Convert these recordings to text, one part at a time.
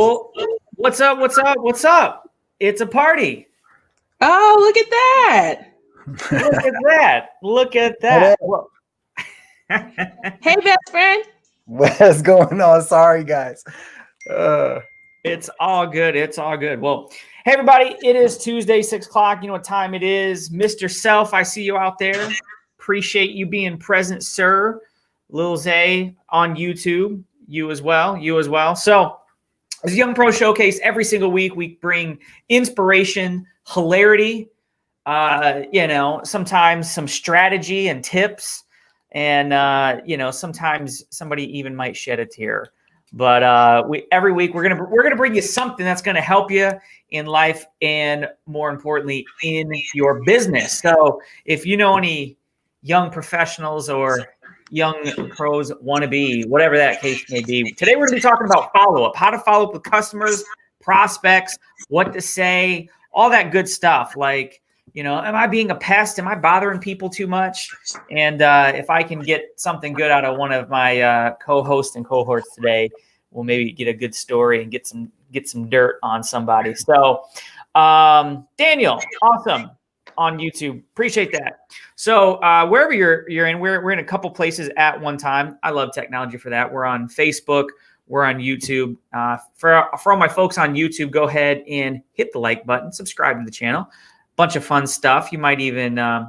Well, what's up? What's up? What's up? It's a party. Oh, look at that. Look at that. Look at that. Well, Hey, best friend. What's going on? Sorry, guys. it's all good. It's all good. Well, hey, everybody. It is Tuesday, 6 o'clock. You know what time it is. Mr. Self, I see you out there. Appreciate you being present, sir. Lil Zay on YouTube. You as well. You as well. So, as a Young Pro Showcase, every single week we bring inspiration, hilarity, sometimes some strategy and tips, and sometimes somebody even might shed a tear. But every week we're gonna bring you something that's gonna help you in life and more importantly in your business. So if you know any young professionals or young pros wannabe, whatever that case may be. Today, we're going to be talking about follow-up, how to follow up with customers, prospects, what to say, all that good stuff. Like, am I being a pest? Am I bothering people too much? And if I can get something good out of one of my co-hosts and cohorts today, we'll maybe get a good story and get some dirt on somebody. So, Daniel, awesome. On YouTube. Appreciate that. So wherever you're in, we're in a couple places at one time. I love technology for that. We're on Facebook. We're on YouTube. For all my folks on YouTube, go ahead and hit the like button, subscribe to the channel. Bunch of fun stuff. You might even, I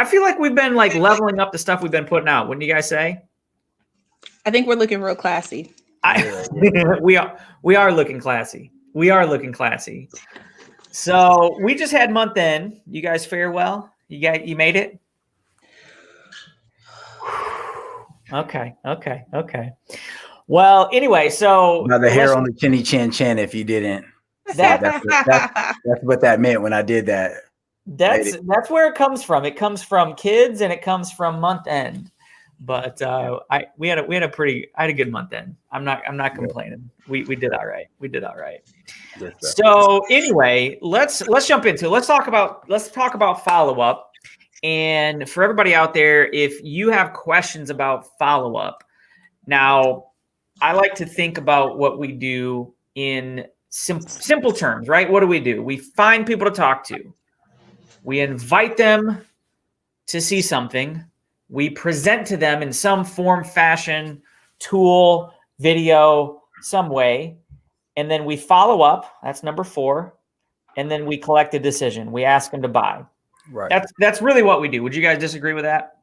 feel like we've been like leveling up the stuff we've been putting out. Wouldn't you guys say? I think we're looking real classy. We are looking classy. We are looking classy. So we just had month end. You guys fare well? You made it? Okay. Well, anyway, so now the hair on the chinny chin chin. If you didn't, that's what that meant when I did that. That's where it comes from. It comes from kids and it comes from month end. But I had a good month end. I'm not complaining. We did all right. So anyway, let's jump into it. Let's talk about follow-up. And for everybody out there, if you have questions about follow-up, now I like to think about what we do in simple terms, right? What do? We find people to talk to. We invite them to see something. We present to them in some form, fashion, tool, video, some way. And then we follow up. That's number 4. And then we collect a decision. We ask them to buy. Right. That's really what we do. Would you guys disagree with that?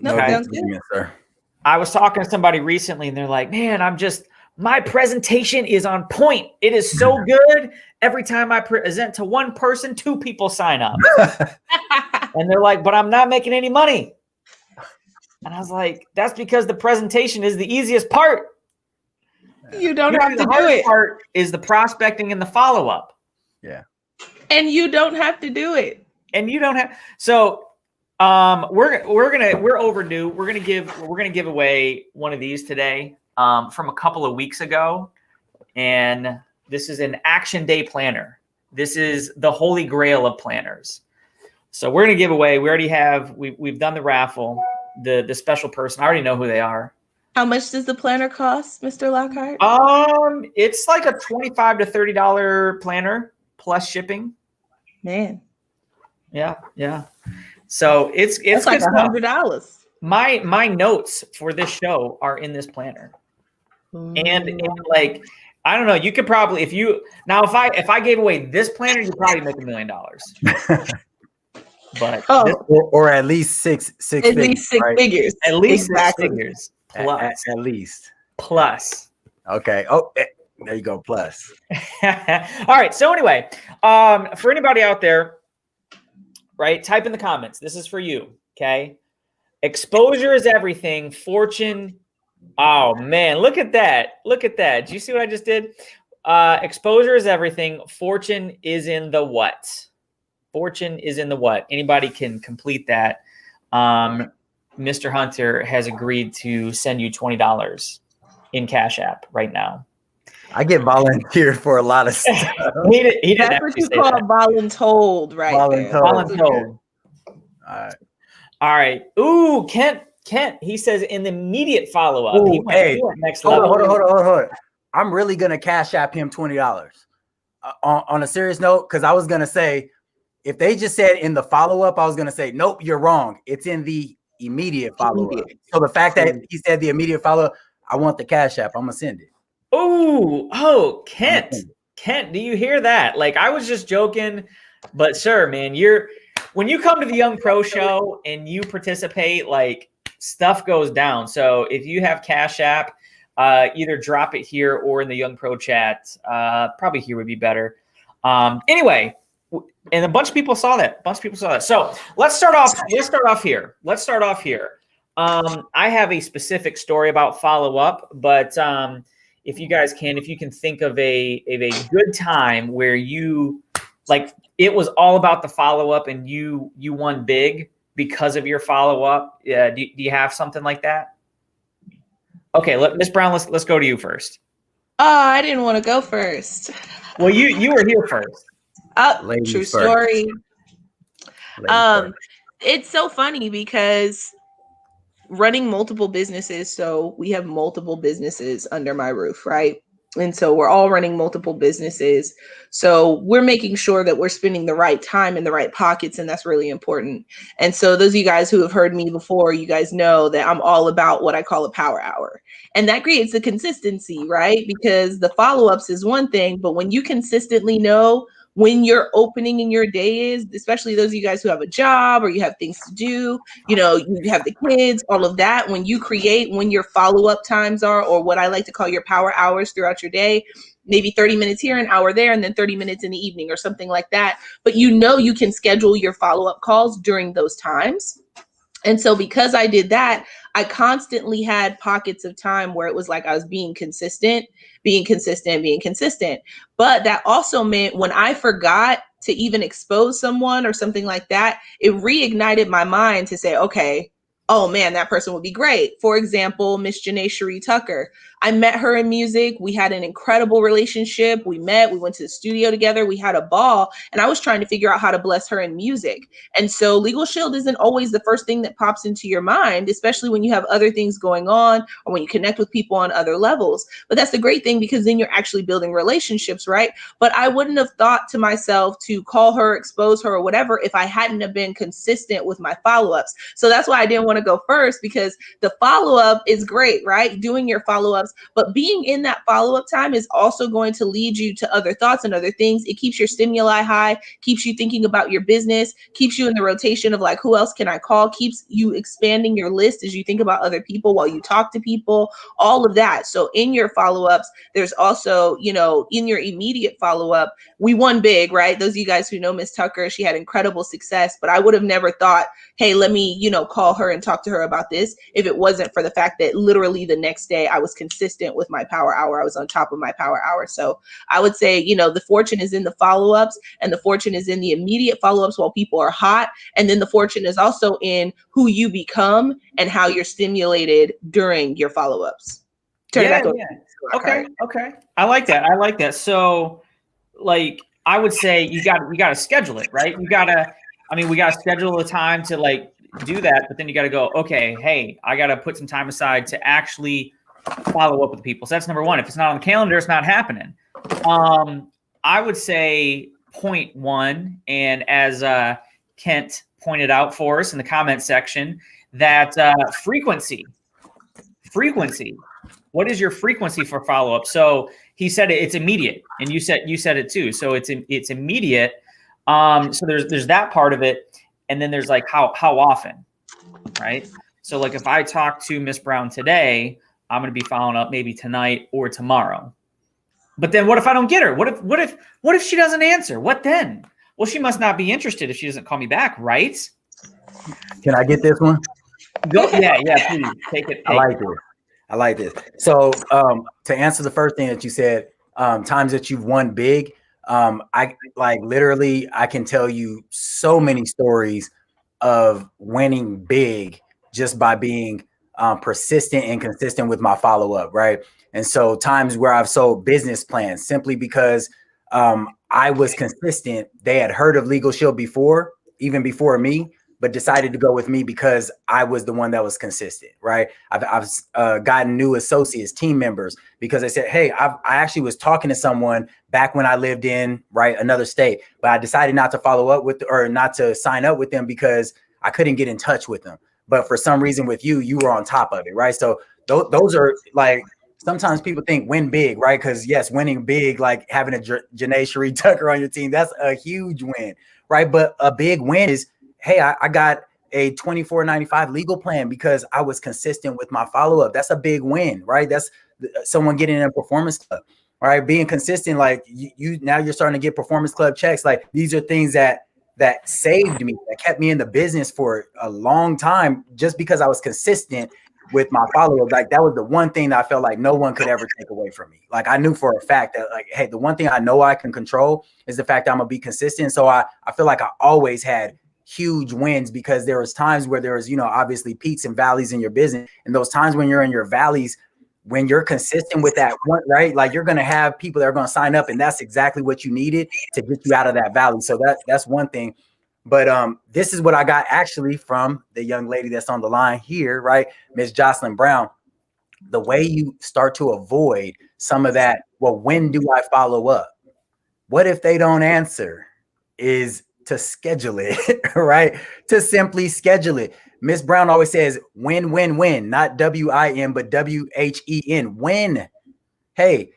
No, Okay. sounds good. Yes, sir. I was talking to somebody recently and they're like, man, my presentation is on point. It is so good. Every time I present to one person, 2 people sign up. And they're like, but I'm not making any money. And I was like, that's because the presentation is the easiest part. You don't have to the do hardest it. part is the prospecting and the follow-up. Yeah. And you don't have to do it. And you don't have. So we're overdue. We're gonna give away one of these today from a couple of weeks ago. And this is an Action Day planner. This is the holy grail of planners. So we're going to give away. We already have. We've done the raffle. The special person. I already know who they are. How much does the planner cost, Mr. Lockhart? It's like a $25 to $30 planner plus shipping. Man, Yeah. So it's like good stuff. $100. My notes for this show are in this planner, and like I don't know. You could probably if I gave away this planner, you'd probably make $1 million. But or at least six at figures, least 6 right? figures. At least Exactly. 6 figures plus. At least. Plus. Okay. Oh, there you go. Plus. All right. So anyway, for anybody out there, right? Type in the comments. This is for you. Okay. Exposure is everything. Fortune. Oh man, look at that. Look at that. Did you see what I just did? Exposure is everything. Fortune is in the what? Fortune is in the what? Anybody can complete that. Mr. Hunter has agreed to send you $20 in Cash App right now. I get volunteered for a lot of stuff. He didn't That's what actually you say call that. voluntold, right? Voluntold. there. Voluntold. All right. All right. Ooh, Kent Kent, he says in the immediate follow-up. Ooh, He went next hold level. on. I'm really gonna cash app him $20. On a serious note, because I was gonna say, if they just said in the follow-up, I was gonna say, nope, you're wrong. It's in the immediate follow-up. So the fact that he said the immediate follow-up, I want the cash app. I'm gonna send it. Oh, Kent. Kent, do you hear that? Like, I was just joking, but sir, man, when you come to the Young Pro Show and you participate, like, stuff goes down. So if you have Cash App, either drop it here or in the Young Pro chat. Probably here would be better. Anyway, and a bunch of people saw that. So let's start off here. I have a specific story about follow-up, but if you can think of a good time where you, like, it was all about the follow-up and you won big because of your follow-up. Do you have something like that? Okay, Ms. Brown, let's go to you first. Oh, I didn't want to go first. Well, you were here first. Ladies True first. story. First. It's so funny because running multiple businesses, so we have multiple businesses under my roof, right? And so we're all running multiple businesses. So we're making sure that we're spending the right time in the right pockets, and that's really important. And so those of you guys who have heard me before, you guys know that I'm all about what I call a power hour. And that creates a consistency, right? Because the follow-ups is one thing, but when you consistently know when your opening in your day is, especially those of you guys who have a job or you have things to do, you have the kids, all of that, when you create when your follow-up times are, or what I like to call your power hours throughout your day, maybe 30 minutes here, an hour there, and then 30 minutes in the evening or something like that. But you can schedule your follow-up calls during those times. And so because I did that, I constantly had pockets of time where it was like I was being consistent. But that also meant when I forgot to even expose someone or something like that, it reignited my mind to say, okay, oh man, that person would be great. For example, Miss Janae Cherie Tucker. I met her in music. We had an incredible relationship. We went to the studio together. We had a ball, and I was trying to figure out how to bless her in music. And so Legal Shield isn't always the first thing that pops into your mind, especially when you have other things going on or when you connect with people on other levels. But that's the great thing, because then you're actually building relationships, right? But I wouldn't have thought to myself to call her, expose her, or whatever if I hadn't have been consistent with my follow-ups. So that's why I didn't want to go first, because the follow-up is great, right? Doing your follow-ups, but being in that follow-up time is also going to lead you to other thoughts and other things. It keeps your stimuli high, keeps you thinking about your business, keeps you in the rotation of like, who else can I call? Keeps you expanding your list as you think about other people while you talk to people, all of that. So in your follow-ups, there's also, in your immediate follow-up, we won big, right? Those of you guys who know Miss Tucker, she had incredible success, but I would have never thought, hey, let me, call her and talk to her about this if it wasn't for the fact that literally the next day I was consistent with my power hour. I was on top of my power hour. So I would say, the fortune is in the follow-ups, and the fortune is in the immediate follow-ups while people are hot. And then the fortune is also in who you become and how you're stimulated during your follow-ups. Turn it back over. Okay. I like that. So, like, I would say you got to schedule it, right? we got to schedule the time to like do that, but then you got to go, okay, hey, I got to put some time aside to actually follow up with people. So that's number one. If it's not on the calendar, it's not happening. I would say point one, and as Kent pointed out for us in the comment section, that frequency. What is your frequency for follow-up? So he said it's immediate, and you said it too. So it's immediate. So there's that part of it, and then there's like how often, right? So like if I talk to Miss Brown today, I'm going to be following up maybe tonight or tomorrow. But then what if I don't get her? What if she doesn't answer? What then? Well, she must not be interested if she doesn't call me back, right? Can I get this one? Go. Yeah. Please take it. I like this. So to answer the first thing that you said, times that you've won big, I like literally I can tell you so many stories of winning big just by being persistent and consistent with my follow-up, right? And so times where I've sold business plans simply because I was consistent. They had heard of Legal Shield before, even before me, but decided to go with me because I was the one that was consistent, right? I've gotten new associates, team members, because they said, hey, I actually was talking to someone back when I lived in, right, another state, but I decided not to follow up with, or not to sign up with them because I couldn't get in touch with them. But for some reason with you, you were on top of it, right? So those are like, sometimes people think win big, right? Because yes, winning big, like having a Janae Cherie Tucker on your team, that's a huge win, right? But a big win is, hey, I got a $24.95 legal plan because I was consistent with my follow-up. That's a big win, right? That's someone getting in a performance club, right? Being consistent, like you now you're starting to get performance club checks. Like these are things that saved me, that kept me in the business for a long time, just because I was consistent with my follow-up. Like that was the one thing that I felt like no one could ever take away from me. Like I knew for a fact that, like, hey, the one thing I know I can control is the fact that I'm gonna be consistent. So I feel like I always had huge wins, because there was times where there was, obviously peaks and valleys in your business. And those times when you're in your valleys, when you're consistent with that one, right? Like you're going to have people that are going to sign up, and that's exactly what you needed to get you out of that valley. So that's one thing. But this is what I got actually from the young lady that's on the line here, right? Miss Jocelyn Brown. The way you start to avoid some of that, well, when do I follow up? What if they don't answer? Is to schedule it, right? To simply schedule it. Miss Brown always says win, win, win, not W-I-N, but W-H-E-N, win. Hey,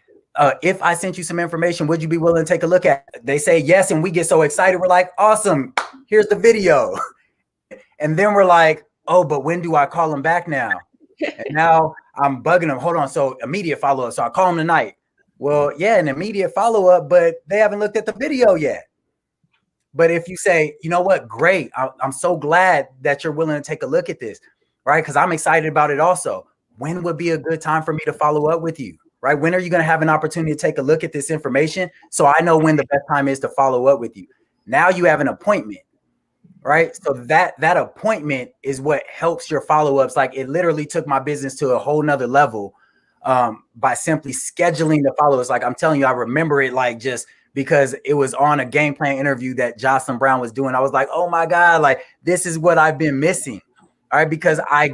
if I sent you some information, would you be willing to take a look at it? They say yes, and we get so excited. We're like, awesome, here's the video. And then we're like, oh, but when do I call them back now? And now I'm bugging them. Hold on, so immediate follow-up. So I call them tonight. Well, yeah, an immediate follow-up, but they haven't looked at the video yet. But if you say, you know what, great, I'm so glad that you're willing to take a look at this, right? Because I'm excited about it also. When would be a good time for me to follow up with you, right? When are you going to have an opportunity to take a look at this information so I know when the best time is to follow up with you? Now you have an appointment, right? So that appointment is what helps your follow-ups. Like it literally took my business to a whole nother level by simply scheduling the follow-ups. Like I'm telling you, I remember it like just because it was on a game plan interview that Jocelyn Brown was doing. I was like, oh my God, like this is what I've been missing. All right. Because I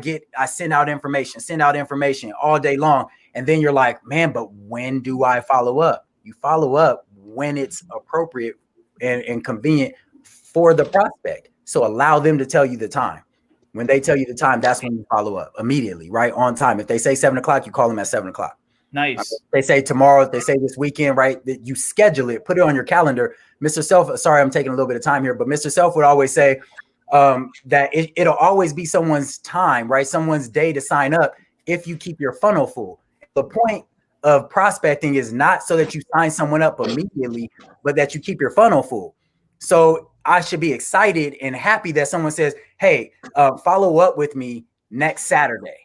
send out information all day long. And then you're like, man, but when do I follow up? You follow up when it's appropriate and convenient for the prospect. So allow them to tell you the time. When they tell you the time, that's when you follow up immediately, right? On time. If they say 7:00, you call them at 7:00. Nice. They say tomorrow, if they say this weekend, right? That you schedule it, put it on your calendar. Mr. Self, sorry, I'm taking a little bit of time here, but Mr. Self would always say that it'll always be someone's time, right? Someone's day to sign up if you keep your funnel full. The point of prospecting is not so that you sign someone up immediately, but that you keep your funnel full. So I should be excited and happy that someone says, hey, follow up with me next Saturday.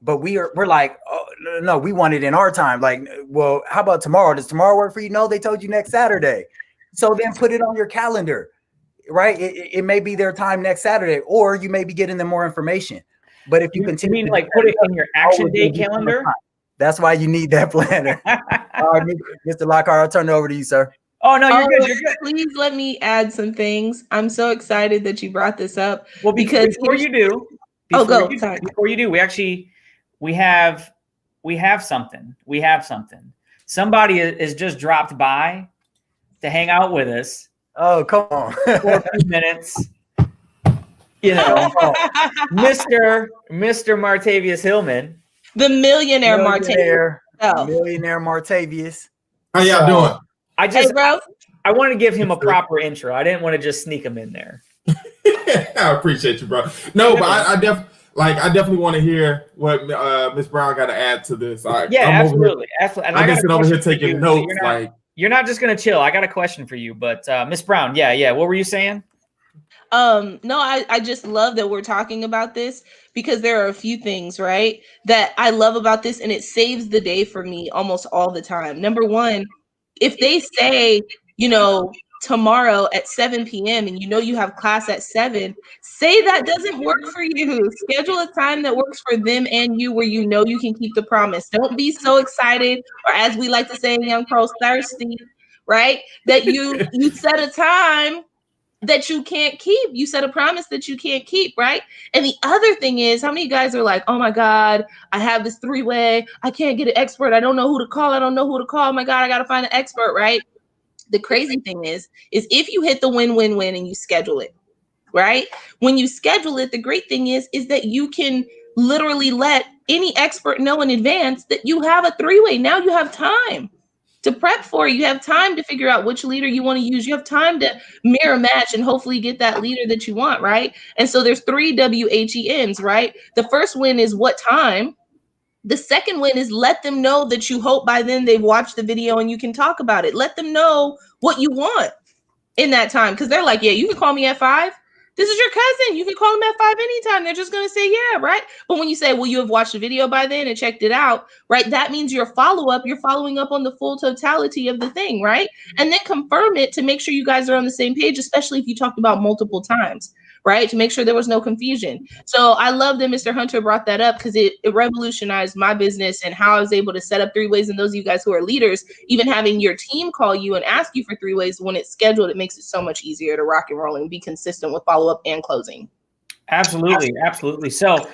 But we're like, oh, no, we want it in our time. Like, well, how about tomorrow? Does tomorrow work for you? No, they told you next Saturday. So then put it on your calendar, right? It may be their time next Saturday, or you may be getting them more information. But if you continue, like put it in your action day calendar. That's why you need that planner. Mr. Lockhart, I'll turn it over to you, sir. Oh, no, you're good. You're good. Please let me add some things. I'm so excited that you brought this up. Well, because before you do, we have something. Somebody is just dropped by to hang out with us. Oh, come on. For a few minutes. You know, Mr. Martavius Hillman. The millionaire Martavius. Millionaire Martavius. How y'all doing? I want to give him a proper intro. I didn't want to just sneak him in there. I appreciate you, bro. No, but I definitely want to hear what Miss Brown got to add to this. Absolutely. And I've been sitting over here taking notes. You're not just gonna chill. I got a question for you, but Miss Brown, yeah. What were you saying? No, I just love that we're talking about this, because there are a few things, right, that I love about this, and it saves the day for me almost all the time. Number one, if they say, tomorrow at 7 p.m. and you have class at 7, say that doesn't work for you. Schedule a time that works for them and you, where you can keep the promise. Don't be so excited, or as we like to say in Young Pros, thirsty, right? That you set a time that you can't keep. You set a promise that you can't keep, right? And the other thing is, how many guys are like, oh my God, I have this 3-way. I can't get an expert. I don't know who to call. I don't know who to call. Oh my God, I got to find an expert, right? The crazy thing is if you hit the win-win-win and you schedule it, right? When you schedule it, the great thing is that you can literally let any expert know in advance that you have a 3-way. Now you have time to prep for it. You have time to figure out which leader you want to use. You have time to mirror match and hopefully get that leader that you want, right? And so there's 3 WHEMs, right? The first win is what time. The second win is let them know that you hope by then they've watched the video and you can talk about it. Let them know what you want in that time. Because they're like, yeah, you can call me at 5. This is your cousin. You can call them at 5 anytime. They're just going to say, yeah, right? But when you say, well, you have watched the video by then and checked it out, right? That means your follow-up, you're following up on the full totality of the thing, right? And then confirm it to make sure you guys are on the same page, especially if you talked about multiple times, right? To make sure there was no confusion. So I love that Mr. Hunter brought that up because it revolutionized my business and how I was able to set up 3-ways. And those of you guys who are leaders, even having your team call you and ask you for 3-ways when it's scheduled, it makes it so much easier to rock and roll and be consistent with follow-up and closing. Absolutely. Absolutely. So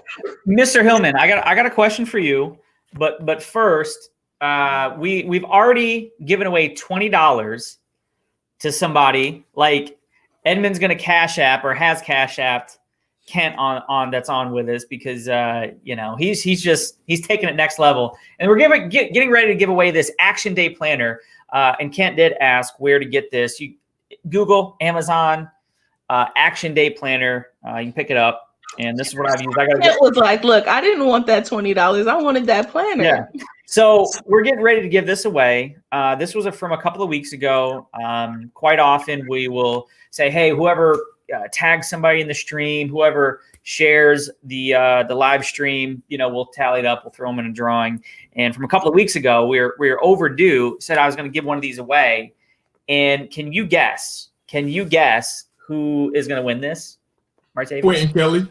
Mr. Hillman, I got a question for you, but first, we've already given away $20 to somebody. Like Edmund's going to Cash App or has Cash Apped Kent on that's on with us because he's taking it next level, and we're getting ready to give away this Action Day Planner. And Kent did ask where to get this. You Google Amazon Action Day Planner. You can pick it up, and this is what I've used. Kent was like, "Look, I didn't want that $20. I wanted that planner." Yeah. So we're getting ready to give this away. This was from a couple of weeks ago. Quite often we will say, hey, whoever tags somebody in the stream, whoever shares the live stream, we'll tally it up. We'll throw them in a drawing. And from a couple of weeks ago, we were overdue. Said I was going to give one of these away. And can you guess who is going to win this? Martavius? Quentin Kelly.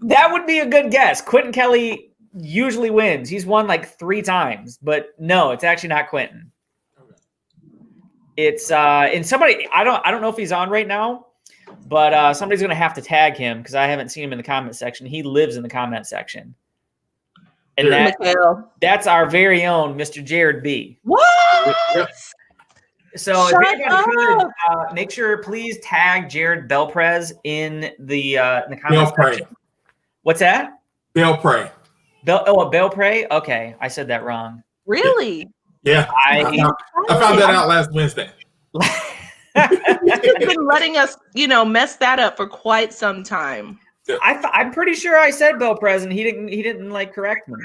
That would be a good guess. Quentin Kelly usually wins. He's won like 3 times, but no, it's actually not Quentin. It's and somebody I don't know if he's on right now, but somebody's gonna have to tag him because I haven't seen him in the comment section. He lives in the comment section, and that's our very own Mr. Jared B. What? Yep. So if anybody could make sure please tag Jared Belprez in the comment section. What's that? Belpre. Belpre? Okay, I said that wrong. Really? Yeah. I found that out last Wednesday. You've been letting us, mess that up for quite some time. I'm pretty sure I said Belprez and he didn't like correct me.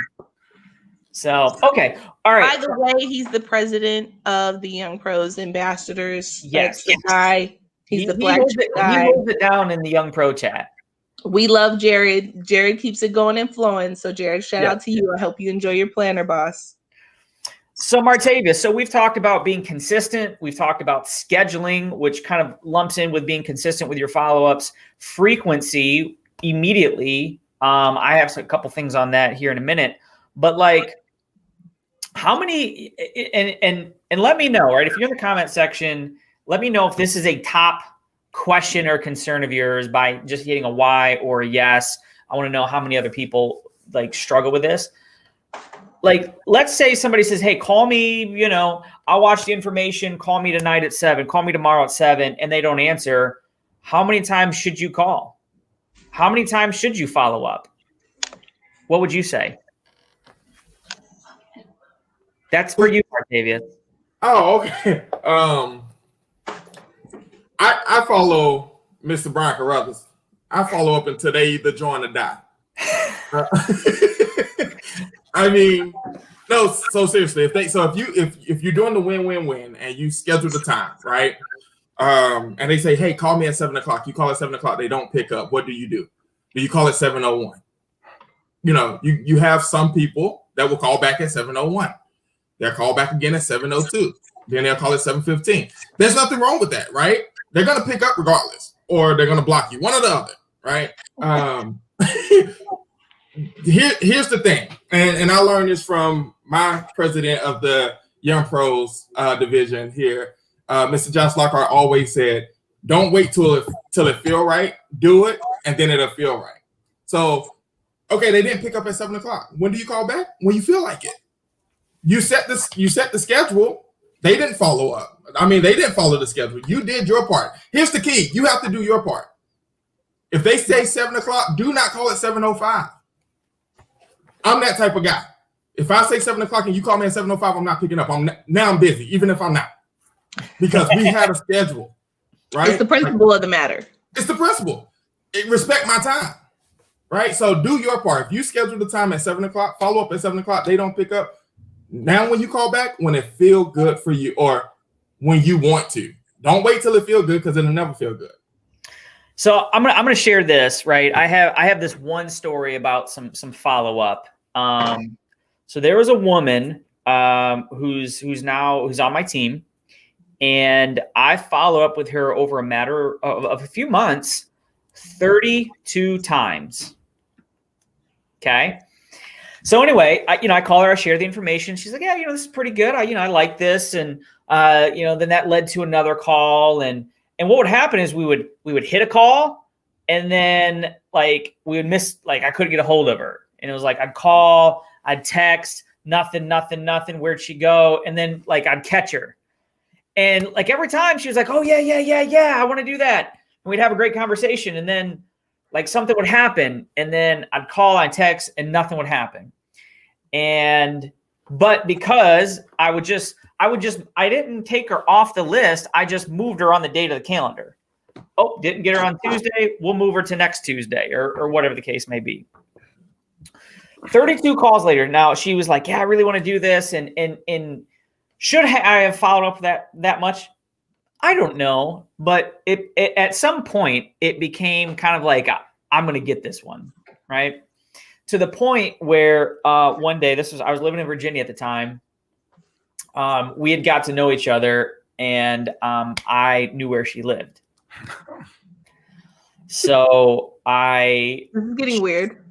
So okay, all right. By the way, he's the president of the Young Pros Ambassadors. Yes, that's the guy. He's the black guy. He holds it down in the Young Pro chat. We love Jared. Jared keeps it going and flowing. So Jared, shout out to you. I hope you enjoy your planner, boss. So Martavius, so we've talked about being consistent. We've talked about scheduling, which kind of lumps in with being consistent with your follow-ups. Frequency, immediately. I have a couple things on that here in a minute. But like, how many? And let me know, right? If you're in the comment section, let me know if this is a top question or concern of yours by just hitting a Y or a yes. I want to know how many other people like struggle with this. Like, let's say somebody says, hey, call me, I'll watch the information. Call me tonight at 7, call me tomorrow at 7, and they don't answer. How many times should you call? How many times should you follow up? What would you say? That's for you, Martavius. Oh, okay. I follow Mr. Brian Carruthers. I follow up until they either join or die. I mean, no. So seriously, if you're doing the win-win-win and you schedule the time, right? And they say, hey, call me at 7 o'clock. You call at 7 o'clock. They don't pick up. What do? Do you call at 7:01? You have some people that will call back at 7:01. They'll call back again at 7:02. Then they'll call at 7:15. There's nothing wrong with that, right? They're gonna pick up regardless, or they're gonna block you. One or the other, right? Here's the thing, and I learned this from my president of the Young Pros division here. Mr. Josh Lockhart always said, Don't wait till it feel right. Do it, and then it'll feel right. So, okay, they didn't pick up at 7 o'clock. When do you call back? When you feel like it. You set the schedule. They didn't follow up. I mean, they didn't follow the schedule. You did your part. Here's the key. You have to do your part. If they say 7 o'clock, do not call it 7:05. I'm that type of guy. If I say 7 o'clock and you call me at 7:05, I'm not picking up. I'm busy, even if I'm not. Because we had a schedule, right? It's the principle of the matter. It's the principle. Respect my time, right? So do your part. If you schedule the time at 7 o'clock, follow up at 7 o'clock, they don't pick up. Now when you call back, when it feel good for you or when you want to. Don't wait till it feel good because it'll never feel good. So I'm gonna share this, right? I have this one story about some follow-up. So there was a woman who's on my team, and I follow up with her over a matter of a few months, 32 times. Okay. So anyway, I call her, I share the information. She's like, yeah, this is pretty good. I like this. And, then that led to another call. And what would happen is we would hit a call and then we would miss, I couldn't get a hold of her. And it was I'd call, I'd text, nothing. Where'd she go? And then I'd catch her. And every time she was like, oh yeah, I want to do that. And we'd have a great conversation. And then something would happen, and then I'd call, I'd text, and nothing would happen. But because I didn't take her off the list. I just moved her on the date of the calendar. Oh, didn't get her on Tuesday. We'll move her to next Tuesday or whatever the case may be. 32 calls later. Now she was like, yeah, I really want to do this. And should I have followed up that much? I don't know, but it at some point it became kind of I'm going to get this one, right? To the point where one day, I was living in Virginia at the time. We had got to know each other, and I knew where she lived. So This is getting weird.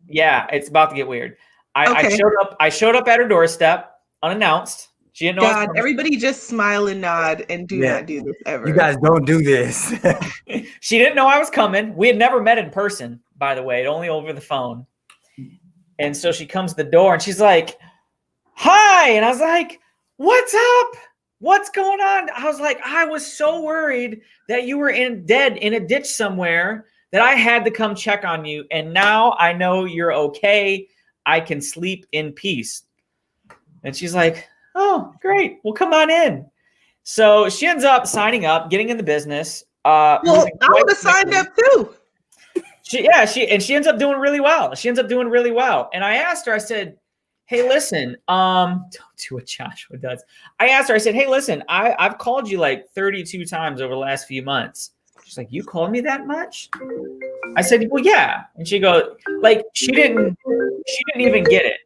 Yeah, it's about to get weird. Okay. I showed up at her doorstep unannounced. She didn't know. God, everybody just smile and nod and do not do this ever. You guys don't do this. She didn't know I was coming. We had never met in person, by the way, only over the phone. And so she comes to the door and she's like, hi. And I was like, what's up? What's going on? I was like, I was so worried that you were dead in a ditch somewhere that I had to come check on you. And now I know you're okay. I can sleep in peace. And she's like, oh, great. Well, come on in. So she ends up signing up, getting in the business. Well, I would have signed up too. She ends up doing really well. And I asked her, I said, hey, listen, don't do what Joshua does. I asked her, I said, hey, listen, I've called you 32 times over the last few months. She's like, you called me that much? I said, well, yeah. And she goes, she didn't even get it.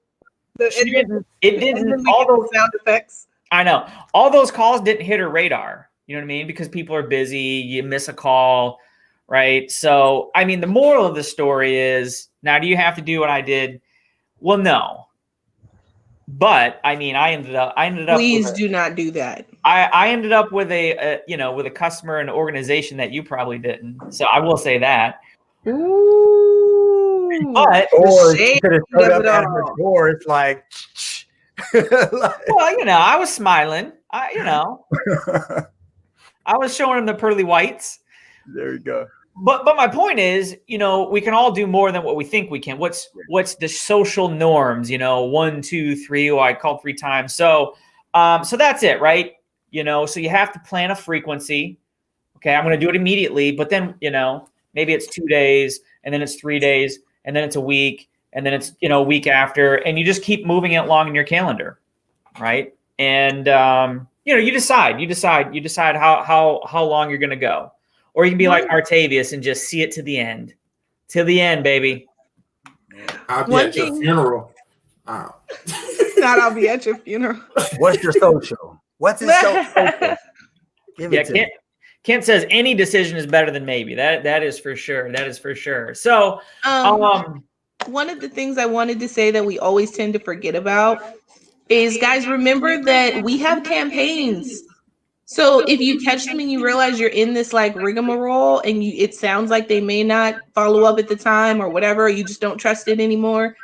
It didn't. All those sound effects. I know. All those calls didn't hit her radar. You know what I mean? Because people are busy. You miss a call, right? So, I mean, the moral of the story is, now do you have to do what I did? Well, no. But I mean, I ended up. Please do not do that. I ended up with with a customer and organization that you probably didn't. So I will say that. Ooh. But or you could have showed up at her door. It's well, I was smiling. I was showing them the pearly whites. There you go. But my point is, we can all do more than what we think we can. What's the social norms? 1, 2, 3. Oh, I called 3 times. So that's it, right? So you have to plan a frequency. Okay, I'm going to do it immediately, but then maybe it's 2 days, and then it's 3 days, and then it's a week, and then it's a week after, and you just keep moving it along in your calendar, right? And you decide how long you're going to go. Or you can be like Artavius and just see it to the end. Till the end, baby. I'll be at your funeral. Not I'll be at your funeral. What's your social? What's his social? Give it to me. Kent says any decision is better than maybe. That is for sure. That is for sure. So one of the things I wanted to say that we always tend to forget about is, guys, remember that we have campaigns. So if you catch them and you realize you're in this like rigmarole and it sounds like they may not follow up at the time or whatever, or you just don't trust it anymore,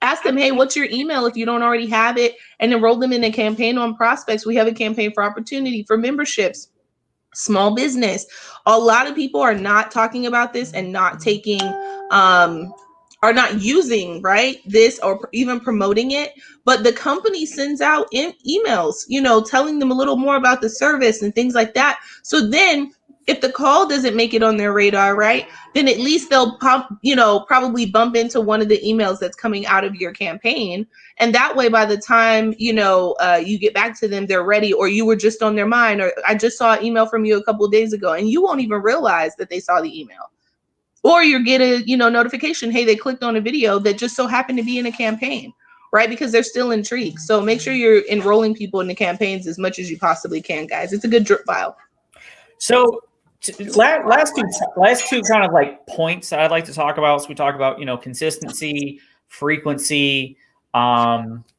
ask them, hey, what's your email if you don't already have it, and enroll them in a campaign on prospects. We have a campaign for opportunity, for memberships, small business. A lot of people are not talking about this and not taking, are not using, right, this or even promoting it. But the company sends out emails, telling them a little more about the service and things like that. So then if the call doesn't make it on their radar, right, then at least they'll probably bump into one of the emails that's coming out of your campaign. And that way, by the time, you get back to them, they're ready, or you were just on their mind, or I just saw an email from you a couple of days ago, and you won't even realize that they saw the email. Or you get a, notification, hey, they clicked on a video that just so happened to be in a campaign, right? Because they're still intrigued. So make sure you're enrolling people in the campaigns as much as you possibly can, guys. It's a good drip file. So last two kind of like points that I'd like to talk about. So we talk about, consistency, frequency,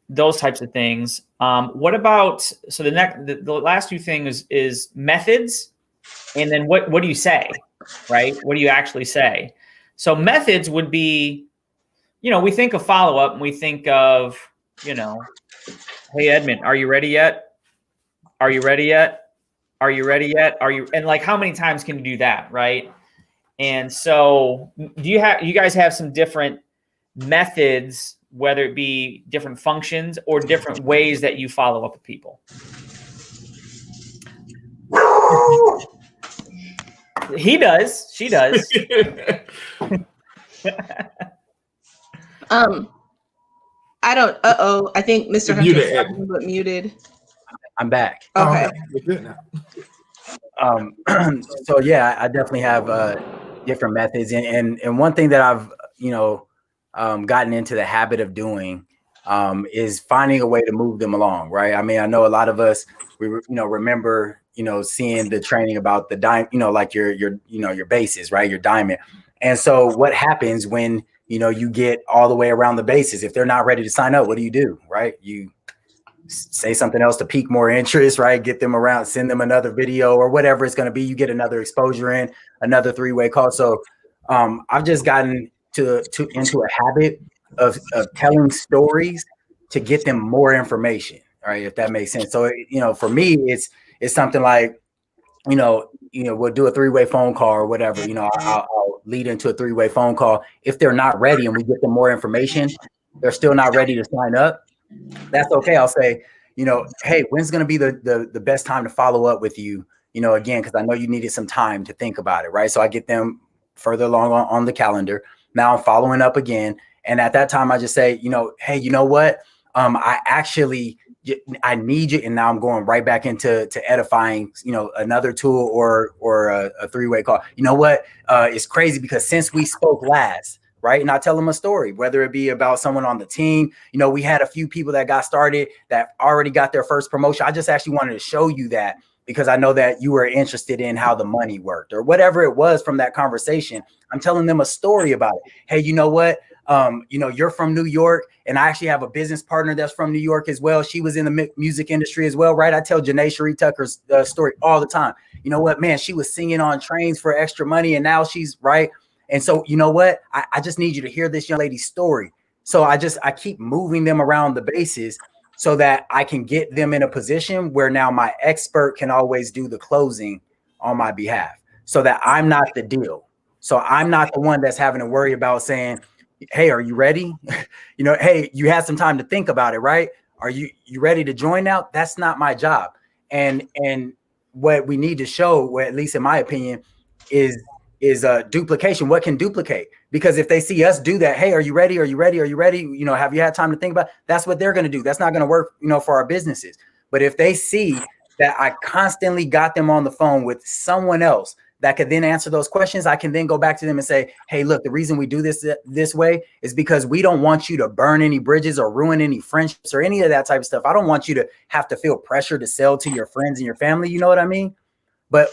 those types of things. What about, so the last two things is methods, and then what do you say, right? What do you actually say? So methods would be, we think of follow-up and we think of, hey, Edmund, are you ready yet? Are you ready yet? Are you ready yet? And like, how many times can you do that, right? And so you guys have some different methods, whether it be different functions or different ways that you follow up with people? He does. She does. I don't. I think Mr. Hunter is talking, but muted. I'm back. Okay. You're good now. So yeah, I definitely have different methods, and one thing that I've gotten into the habit of doing is finding a way to move them along, right? I mean, I know a lot of us remember seeing the training about the diamond, like your bases, right? Your diamond. And so what happens when you get all the way around the bases? If they're not ready to sign up, what do? Right? You say something else to pique more interest, right? Get them around, send them another video or whatever it's going to be. You get another exposure in, another three-way call. So I've just gotten into a habit of telling stories to get them more information, right? If that makes sense. So for me, it's something like we'll do a three-way phone call or whatever. I'll lead into a three-way phone call. If they're not ready and we get them more information, they're still not ready to sign up, that's okay. I'll say, hey, when's going to be the best time to follow up with you? Again, because I know you needed some time to think about it, right? So I get them further along on the calendar. Now I'm following up again. And at that time, I just say, hey, you know what? I need you. And now I'm going right back into edifying, another tool or a three-way call. You know what? It's crazy because since we spoke last, right? And I tell them a story, whether it be about someone on the team. We had a few people that got started that already got their first promotion. I just actually wanted to show you that because I know that you were interested in how the money worked or whatever it was from that conversation. I'm telling them a story about it. Hey, you know what? You're from New York, and I actually have a business partner that's from New York as well. She was in the music industry as well, right? I tell Janae Cherie Tucker's story all the time. You know what, man? She was singing on trains for extra money, and now she's right. And so, you know what? I just need you to hear this young lady's story. So I keep moving them around the bases so that I can get them in a position where now my expert can always do the closing on my behalf so that I'm not the deal. So I'm not the one that's having to worry about saying, hey, are you ready? Hey, you had some time to think about it, right? Are you ready to join now? That's not my job. And what we need to show, or at least in my opinion, is duplication. What can duplicate? Because if they see us do that, hey, are you ready? Are you ready? Are you ready? Have you had time to think about it? That's what they're going to do. That's not going to work, for our businesses. But if they see that I constantly got them on the phone with someone else that could then answer those questions, I can then go back to them and say, hey, look, the reason we do this way is because we don't want you to burn any bridges or ruin any friendships or any of that type of stuff. I don't want you to have to feel pressure to sell to your friends and your family. You know what I mean? But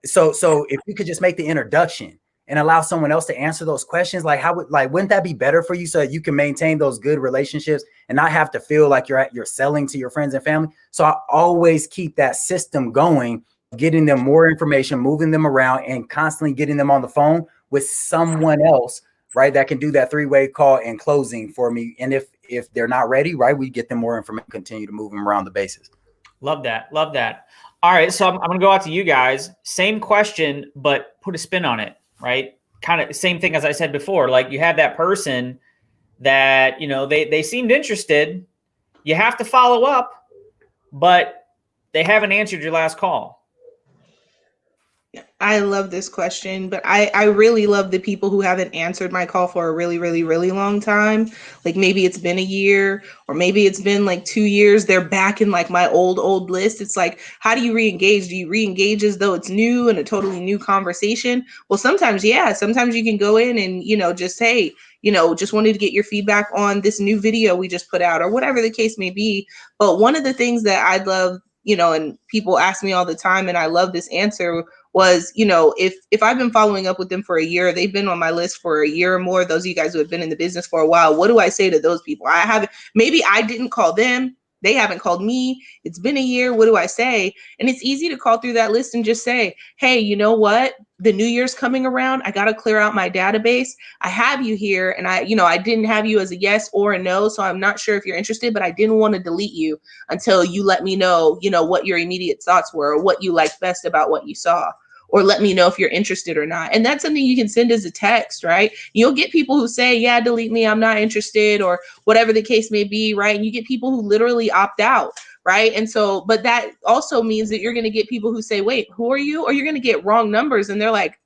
so if you could just make the introduction and allow someone else to answer those questions? Like, wouldn't that be better for you so that you can maintain those good relationships and not have to feel like you're selling to your friends and family? So I always keep that system going, getting them more information, moving them around, and constantly getting them on the phone with someone else, right, that can do that 3-way call and closing for me. And if they're not ready, right, we get them more information, continue to move them around the bases. Love that. Love that. All right. So I'm going to go out to you guys. Same question, but put a spin on it, right? Kind of same thing as I said before. Like, you have that person that, they seemed interested. You have to follow up, but they haven't answered your last call. I love this question, but I really love the people who haven't answered my call for a really, really, really long time. Like, maybe it's been a year, or maybe it's been like 2 years. They're back in like my old list. It's like, how do you re-engage? Do you re-engage as though it's new and a totally new conversation? Well, sometimes you can go in and, just, hey, just wanted to get your feedback on this new video we just put out, or whatever the case may be. But one of the things that I'd love, and people ask me all the time, and I love this answer, was, if I've been following up with them for a year, they've been on my list for a year or more, those of you guys who have been in the business for a while, what do I say to those people? Maybe I didn't call them. They haven't called me. It's been a year. What do I say? And it's easy to call through that list and just say, hey, you know what? The new year's coming around. I got to clear out my database. I have you here. And I didn't have you as a yes or a no. So I'm not sure if you're interested, but I didn't want to delete you until you let me know, what your immediate thoughts were, or what you liked best about what you saw. Or let me know if you're interested or not. And that's something you can send as a text, right? You'll get people who say, yeah, delete me, I'm not interested, or whatever the case may be, right? And you get people who literally opt out, right? And so, but that also means that you're going to get people who say, wait, who are you? Or you're going to get wrong numbers, and they're like,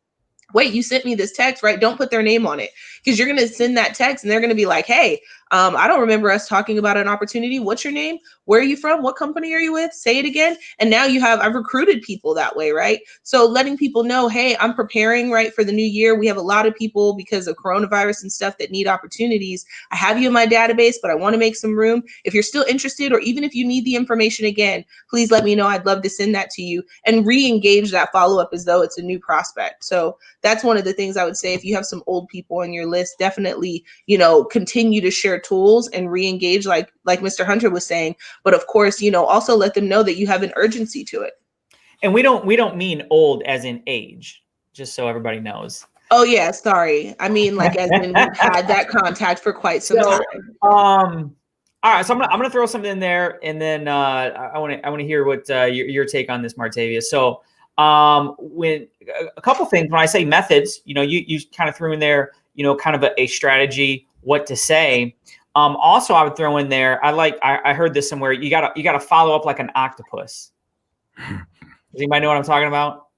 wait, you sent me this text, right? Don't put their name on it, because you're going to send that text and they're going to be like, hey, I don't remember us talking about an opportunity. What's your name? Where are you from? What company are you with? Say it again. And now I've recruited people that way, right? So letting people know, hey, I'm preparing, right, for the new year. We have a lot of people because of coronavirus and stuff that need opportunities. I have you in my database, but I want to make some room. If you're still interested, or even if you need the information again, please let me know. I'd love to send that to you, and re-engage that follow-up as though it's a new prospect. So that's one of the things I would say. If you have some old people on your list, definitely, continue to share tools and re-engage like Mr. Hunter was saying. But of course, also let them know that you have an urgency to it. And we don't mean old as in age, just so everybody knows. Oh yeah, sorry. I mean, like, as in we've had that contact for quite some time. All right, so I'm gonna throw something in there, and then I want to hear what your take on this, Martavia. So when a couple things, when I say methods, you kind of threw in there, kind of a strategy, what to say. Also, I would throw in there, I heard this somewhere, you gotta follow up like an octopus. Does anybody know what I'm talking about?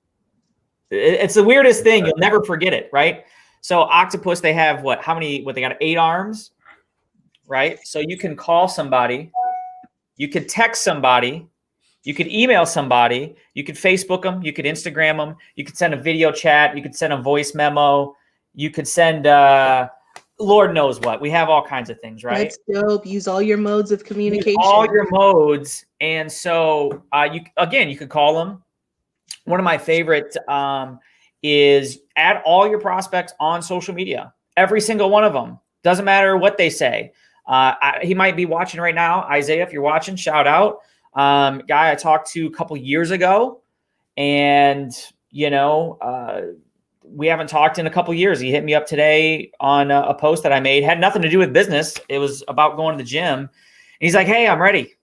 It's the weirdest thing. You'll never forget it, right? So octopus, they have they got 8 arms, right? So you can call somebody, you could text somebody, you could email somebody, you could Facebook them, you could Instagram them, you could send a video chat, you could send a voice memo, you could send Lord knows what. We have all kinds of things, right? That's dope. Use all your modes of communication. Use all your modes. And so you could call them. One of my favorites is add all your prospects on social media. Every single one of them. Doesn't matter what they say. He might be watching right now. Isaiah, if you're watching, shout out. Guy I talked to a couple years ago, and we haven't talked in a couple years. He hit me up today on a post that I made. Had nothing to do with business. It was about going to the gym. And he's like, hey, I'm ready.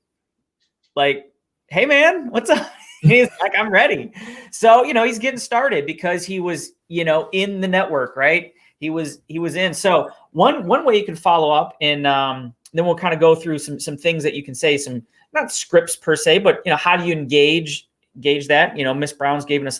Like, hey man, what's up? He's like, I'm ready. So, he's getting started because he was, in the network, right? He was in. So one way you can follow up, and then we'll kind of go through some things that you can say, some not scripts per se, but how do you engage that? Miss Brown's given us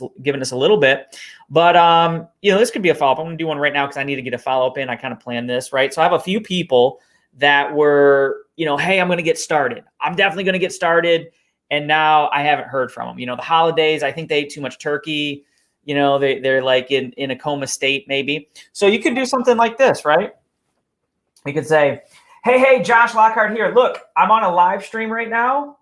a little bit, but this could be a follow-up. I'm gonna do one right now because I need to get a follow-up in. I kind of planned this, right? So I have a few people that were, hey, I'm gonna get started. I'm definitely gonna get started. And now I haven't heard from them. The holidays, I think they ate too much turkey. They're like in a coma state maybe. So you could do something like this, right? You could say, hey, Josh Lockhart here. Look, I'm on a live stream right now.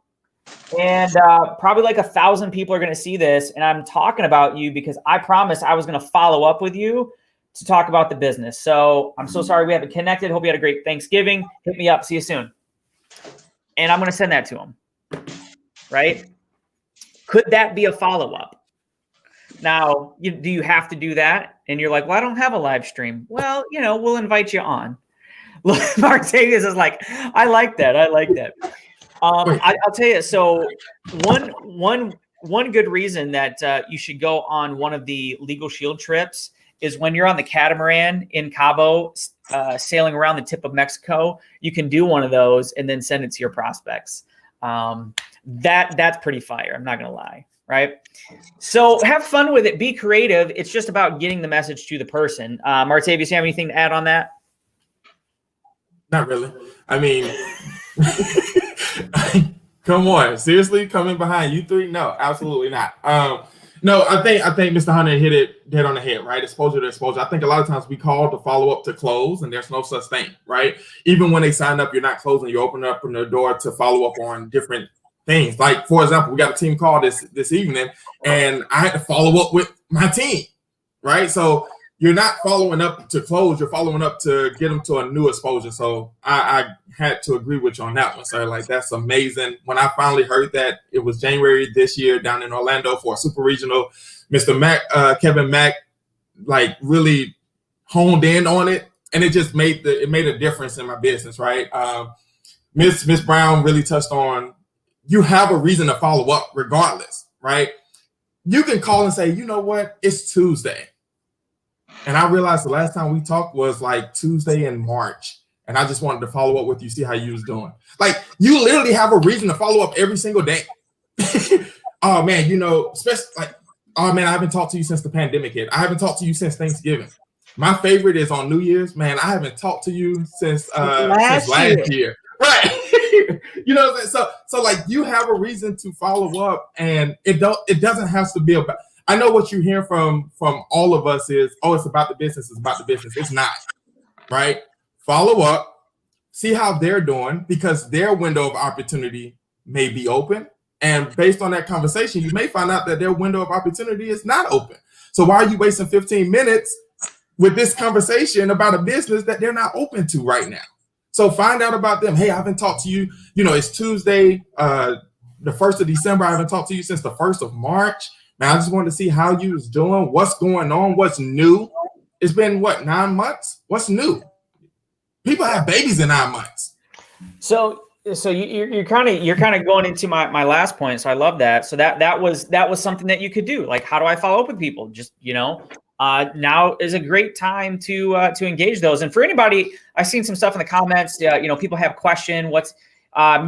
And probably like 1,000 people are going to see this. And I'm talking about you because I promised I was going to follow up with you to talk about the business. So I'm so sorry we haven't connected. Hope you had a great Thanksgiving. Hit me up. See you soon. And I'm going to send that to him. Right? Could that be a follow-up? Now, do you have to do that? And you're like, well, I don't have a live stream. Well, we'll invite you on. Martavius is like, I like that. I'll tell you. So one good reason that you should go on one of the Legal Shield trips is when you're on the catamaran in Cabo, sailing around the tip of Mexico. You can do one of those and then send it to your prospects. That's pretty fire. I'm not gonna lie. Right. So have fun with it. Be creative. It's just about getting the message to the person. Martavius, you have anything to add on that? Not really. I mean, come on, seriously, coming behind you three? No, absolutely not. No, I think Mr. Hunter hit it dead on the head, right? Exposure to exposure. I think a lot of times we call to follow up to close, and there's no such thing, right? Even when they sign up, you're not closing. You open up the door to follow up on different things. Like, for example, we got a team call this evening, and I had to follow up with my team, right? So you're not following up to close. You're following up to get them to a new exposure. So I had to agree with you on that one. So like, that's amazing. When I finally heard that, it was January this year down in Orlando for a super regional. Mr. Mack, Kevin Mack, like really honed in on it, and it just made a difference in my business, right? Miss Brown really touched on, you have a reason to follow up regardless, right? You can call and say, you know what, it's Tuesday. And I realized the last time we talked was like Tuesday in March. And I just wanted to follow up with you, see how you was doing. Like, you literally have a reason to follow up every single day. Oh man, especially like, oh man, I haven't talked to you since the pandemic hit. I haven't talked to you since Thanksgiving. My favorite is on New Year's. Man, I haven't talked to you since last year. Right. So like, you have a reason to follow up, and it doesn't have to be about. I know what you hear from all of us is, oh, it's about the business. It's about the business. It's not, right? Follow up, see how they're doing, because their window of opportunity may be open. And based on that conversation, you may find out that their window of opportunity is not open. So why are you wasting 15 minutes with this conversation about a business that they're not open to right now? So find out about them. Hey, I haven't talked to you. It's Tuesday, the 1st of December. I haven't talked to you since the 1st of March. Now, I just wanted to see how you was doing, what's going on, what's new. It's been, 9 months? What's new? People have babies in 9 months. So you're kind of going into my last point. So I love that. So that was something that you could do. Like, how do I follow up with people? Just, now is a great time to engage those. And for anybody, I've seen some stuff in the comments. People have question.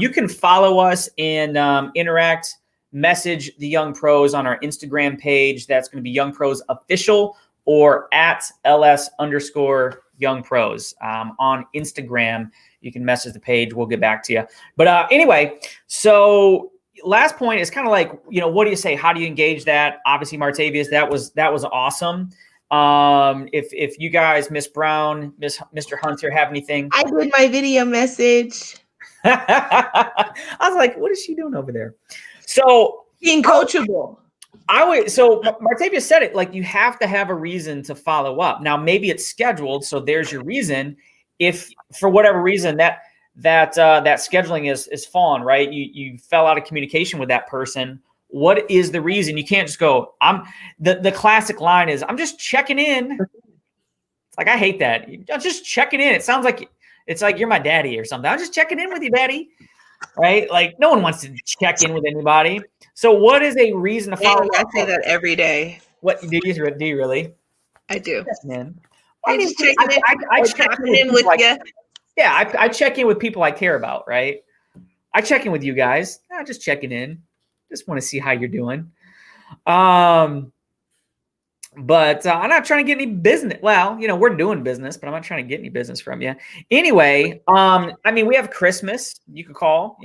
You can follow us and interact. Message the Young Pros on our Instagram page. That's going to be Young Pros Official, or at @LS_Young Pros on Instagram. You can message the page. We'll get back to you. But anyway, so last point is kind of like, what do you say? How do you engage that? Obviously, Martavius, that was awesome. If you guys, Miss Brown, Mr. Hunter, have anything? I did my video message. I was like, what is she doing over there? So being coachable. Martavius said it, like, you have to have a reason to follow up. Now, maybe it's scheduled, so there's your reason. If for whatever reason that scheduling is fallen, right? You fell out of communication with that person. What is the reason? You can't just go, the classic line is, I'm just checking in. It's like, I hate that. I'm just checking in. It sounds like it's like you're my daddy or something. I'm just checking in with you, daddy. Right? Like, no one wants to check in with anybody. So what is a reason to follow up? I say that every day. What do you really? I do. Yes, man. I check in with you. Yeah, I check in with people I care about, right? I check in with you guys. I'm just checking in. Just want to see how you're doing. But I'm not trying to get any business. Well, we're doing business, but I'm not trying to get any business from you. Anyway, we have Christmas. You could call,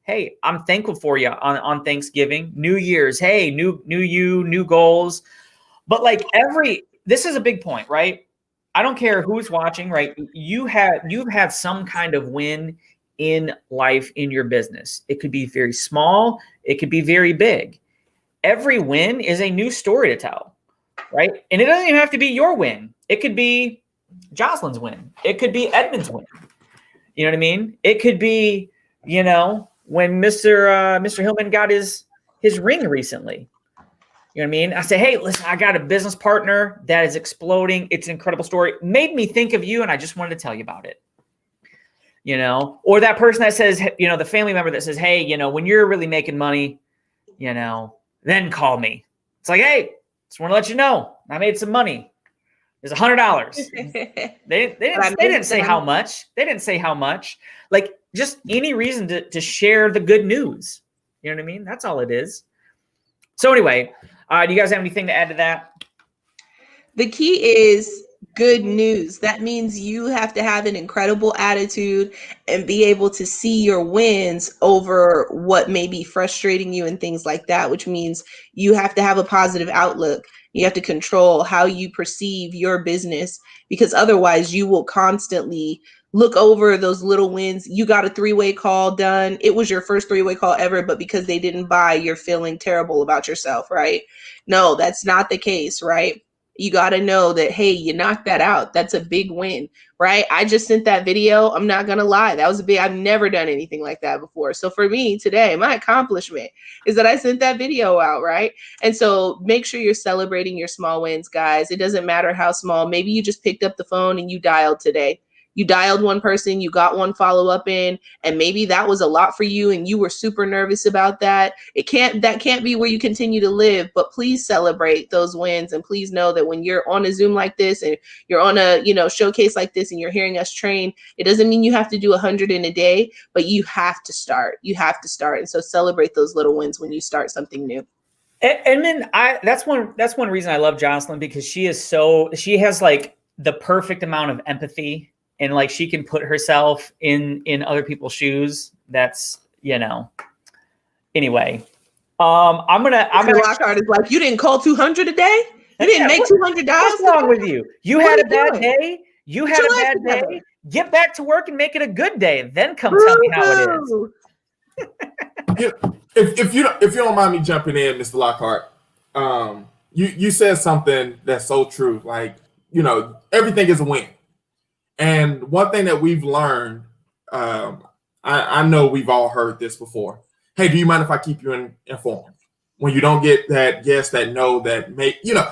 hey, I'm thankful for you on Thanksgiving, New Year's. Hey, new you, new goals. But like this is a big point, right? I don't care who's watching, right? You've had some kind of win in life, in your business. It could be very small. It could be very big. Every win is a new story to tell. Right. And it doesn't even have to be your win. It could be Jocelyn's win. It could be Edmund's win. You know what I mean? It could be, you know, when Mr. Hillman got his ring recently. You know what I mean? I say, hey, listen, I got a business partner that is exploding. It's an incredible story. Made me think of you, and I just wanted to tell you about it. You know, or that person that says, you know, the family member that says, hey, you know, when you're really making money, you know, then call me. It's like, hey, just want to let you know, I made some money. There's $100. They didn't say how much. They didn't say how much. Like, just any reason to share the good news. You know what I mean? That's all it is. So anyway, do you guys have anything to add to that? The key is good news. That means you have to have an incredible attitude and be able to see your wins over what may be frustrating you and things like that, which means you have to have a positive outlook. You have to control how you perceive your business, because otherwise you will constantly look over those little wins. You got a 3-way call done. It was your first 3-way call ever, but because they didn't buy, you're feeling terrible about yourself, right? No, that's not the case, right? You got to know that, hey, you knocked that out. That's a big win, right? I just sent that video. I'm not going to lie. That was I've never done anything like that before. So for me today, my accomplishment is that I sent that video out, right? And so make sure you're celebrating your small wins, guys. It doesn't matter how small. Maybe you just picked up the phone and you dialed today. You dialed one person, you got one follow-up in, and maybe that was a lot for you and you were super nervous about that. That can't be where you continue to live, but please celebrate those wins. And please know that when you're on a Zoom like this and you're on a, you know, showcase like this and you're hearing us train, it doesn't mean you have to do 100 in a day, but you have to start. You have to start. And so celebrate those little wins when you start something new. And then that's one reason I love Jocelyn, because she has like the perfect amount of empathy. And like, she can put herself in other people's shoes. That's, you know, anyway, I'm gonna Lockhart is like, you didn't call 200 a day. You didn't make $200. What's wrong with you? You had a bad day. You had a bad day. Get back to work and make it a good day. Then come tell me how it is. If you don't mind me jumping in, Mr. Lockhart, you said something that's so true. Like, you know, everything is a win. And one thing that we've learned, I know we've all heard this before. Hey, do you mind if I keep you informed? When you don't get that yes, that no, that may, you know,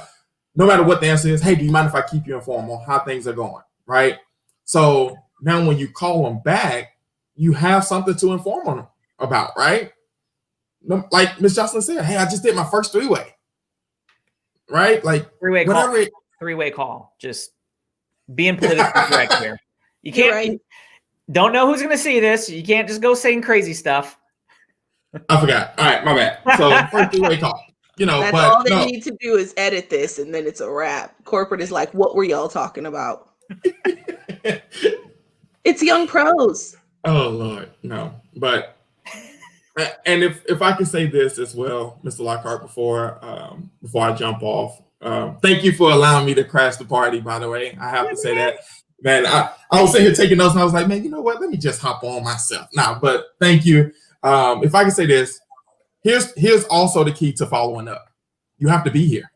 no matter what the answer is, hey, do you mind if I keep you informed on how things are going, right? So now when you call them back, you have something to inform them about, right? Like Ms. Jocelyn said, hey, I just did my first 3-way, right? Like three-way call, just being politically correct here. You can't, don't know who's going to see this. You can't just go saying crazy stuff. I forgot. All right, my bad. So first 3-way call. You know, that's all they need to do is edit this, and then it's a wrap. Corporate is like, what were y'all talking about? It's young pros. Oh Lord, no. But and if I can say this as well, Mr. Lockhart, before I jump off. Thank you for allowing me to crash the party, by the way. I have to say that. Man, I was sitting here taking notes and I was like, man, you know what? Let me just hop on myself. But thank you. If I can say this, here's also the key to following up. You have to be here.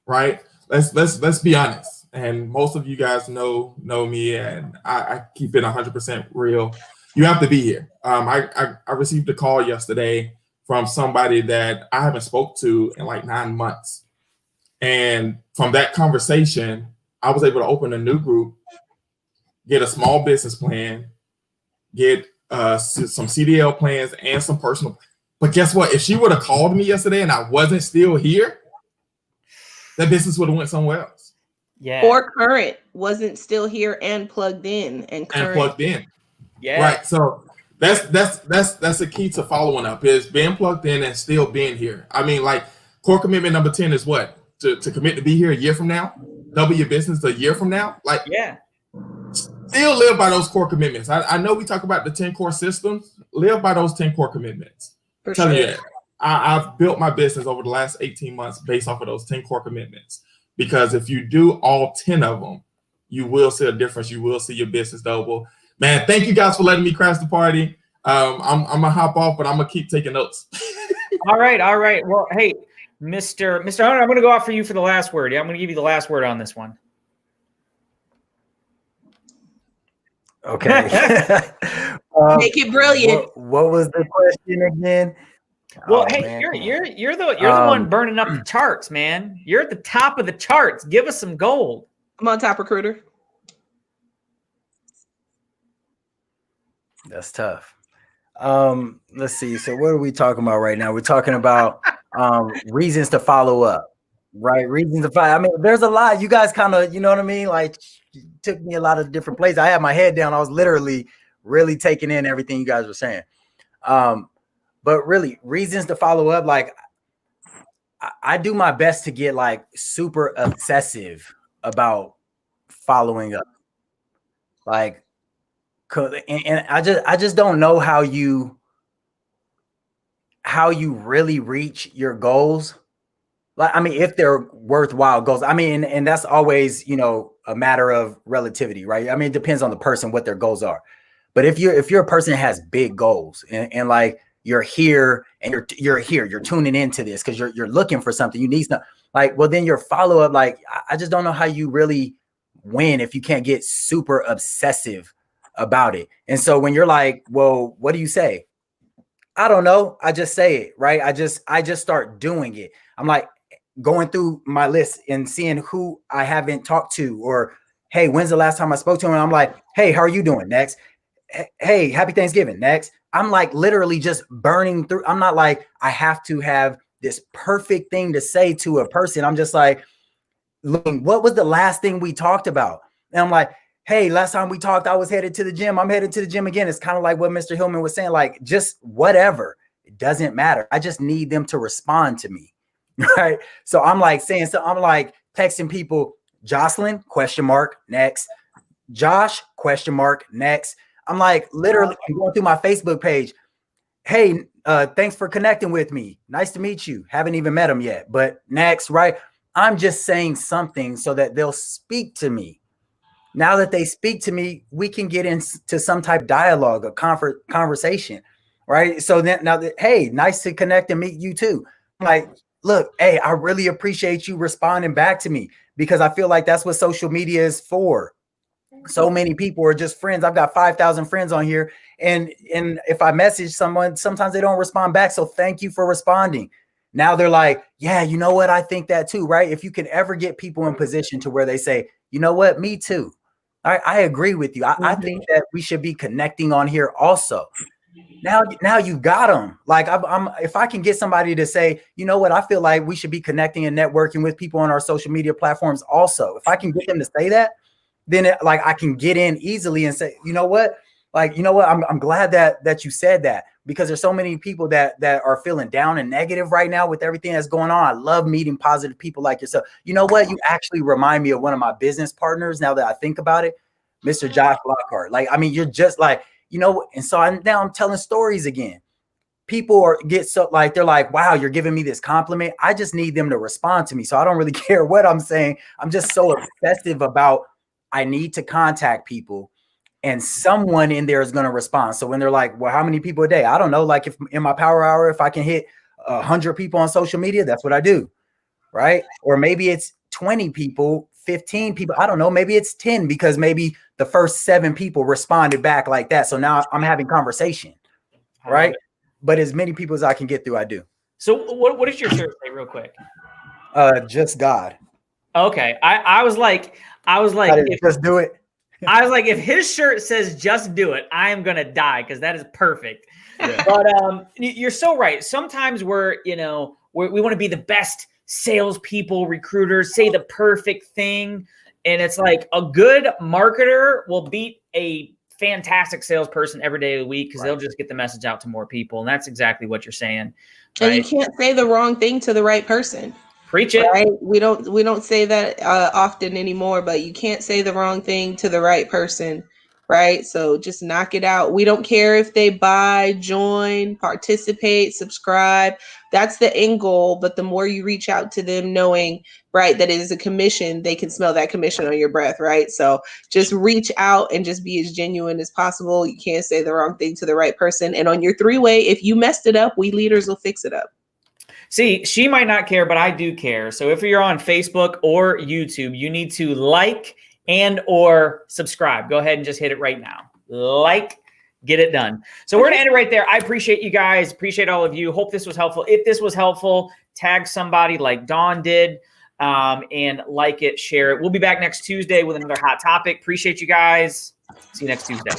Right? Let's be honest. And most of you guys know me, and I keep it 100% real. You have to be here. I received a call yesterday from somebody that I haven't spoke to in like 9 months. And from that conversation, I was able to open a new group, get a small business plan, get some CDL plans and some personal. But guess what? If she would have called me yesterday and I wasn't still here, that business would have went somewhere else. Yeah. Or current wasn't still here and plugged in and current. Yeah. Right. So that's the key to following up, is being plugged in and still being here. I mean, like, core commitment number 10 is what? To commit to be here a year from now, double your business a year from now. Like, yeah, still live by those core commitments. I know we talk about the 10 core systems. Live by those 10 core commitments. Telling you that. I've built my business over the last 18 months based off of those 10 core commitments. Because if you do all 10 of them, you will see a difference. You will see your business double. Man, thank you guys for letting me crash the party. I'm gonna hop off, but I'm gonna keep taking notes. All right. Well, hey, Mr. Hunter, I'm going to go out for you for the last word. Yeah, I'm going to give you the last word on this one. Okay. Make it brilliant. What was the question again? Well, Oh, hey, man, you're the one burning up the charts, man. You're at the top of the charts. Give us some gold. I'm on Top Recruiter. That's tough. Let's see. So what are we talking about right now? We're talking about reasons to follow up, right? Reasons to follow. I mean, there's a lot. You guys kind of, you know what I mean? Like, took me a lot of different places. I had my head down. I was literally really taking in everything you guys were saying. But really, reasons to follow up, like I do my best to get like super obsessive about following up. Like, and I just don't know how you really reach your goals. Like, I mean, if they're worthwhile goals, I mean, and that's always, you know, a matter of relativity, right? I mean, it depends on the person, what their goals are. But if you're a person that has big goals and like you're here and you're tuning into this because you're looking for something, you need something, like, well, then your follow-up, like, I just don't know how you really win if you can't get super obsessive about it. And so when you're like, well, what do you say? I don't know. I just say it, right? I just start doing it. I'm like going through my list and seeing who I haven't talked to, or, hey, when's the last time I spoke to him? And I'm like, hey, how are you doing? Next. Hey, happy Thanksgiving. Next. I'm like literally just burning through. I'm not like, I have to have this perfect thing to say to a person. I'm just like, looking, what was the last thing we talked about? And I'm like, hey, last time we talked, I was headed to the gym. I'm headed to the gym again. It's kind of like what Mr. Hillman was saying, like, just whatever. It doesn't matter. I just need them to respond to me. Right. So I'm like saying, so I'm like texting people, Jocelyn, ? Next. Josh, ? Next. I'm like, literally, I'm going through my Facebook page. Hey, thanks for connecting with me. Nice to meet you. Haven't even met him yet, but next, right? I'm just saying something so that they'll speak to me. Now that they speak to me, we can get into some type of dialogue, a conversation, right? So then now that, hey, nice to connect and meet you too. Like, look, hey, I really appreciate you responding back to me, because I feel like that's what social media is for. So many people are just friends. I've got 5,000 friends on here. And if I message someone, sometimes they don't respond back. So thank you for responding. Now they're like, yeah, you know what? I think that too, right? If you can ever get people in position to where they say, you know what? Me too. I agree with you. I think that we should be connecting on here also. Now you got them. Like if I can get somebody to say, you know what? I feel like we should be connecting and networking with people on our social media platforms also. If I can get them to say that, then I can get in easily and say, you know what? Like, you know what? I'm glad that you said that, because there's so many people that are feeling down and negative right now with everything that's going on. I love meeting positive people like yourself. You know what? You actually remind me of one of my business partners now that I think about it, Mr. Josh Lockhart. Like, I mean, you're just like, you know, and so now I'm telling stories again. People get so like, they're like, wow, you're giving me this compliment. I just need them to respond to me. So I don't really care what I'm saying. I'm just so obsessive about, I need to contact people, and someone in there is going to respond. So when they're like, well, how many people a day? I don't know. Like, if in my power hour, if I can hit 100 people on social media, that's what I do. Right. Or maybe it's 20 people, 15 people. I don't know. Maybe it's 10, because maybe the first 7 people responded back like that. So now I'm having conversation. Right. But as many people as I can get through, I do. So what does your shirt say real quick? Just God. Okay. I was like, just do it. I was like, if his shirt says "just do it," I am gonna die, because that is perfect. Yeah. But you're so right. Sometimes we want to be the best salespeople, recruiters, say the perfect thing, and it's like a good marketer will beat a fantastic salesperson every day of the week, because they'll just get the message out to more people, and that's exactly what you're saying. Right? And you can't say the wrong thing to the right person. Preach it. Right? We don't say that often anymore, but you can't say the wrong thing to the right person, right? So just knock it out. We don't care if they buy, join, participate, subscribe. That's the end goal. But the more you reach out to them, knowing, right, that it is a commission, they can smell that commission on your breath, right? So just reach out and just be as genuine as possible. You can't say the wrong thing to the right person. And on your 3-way, if you messed it up, we leaders will fix it up. See, she might not care, but I do care. So if you're on Facebook or YouTube, you need to like and or subscribe. Go ahead and just hit it right now. Like, get it done. So we're going to end it right there. I appreciate you guys. Appreciate all of you. Hope this was helpful. If this was helpful, tag somebody like Dawn did and like it, share it. We'll be back next Tuesday with another hot topic. Appreciate you guys. See you next Tuesday.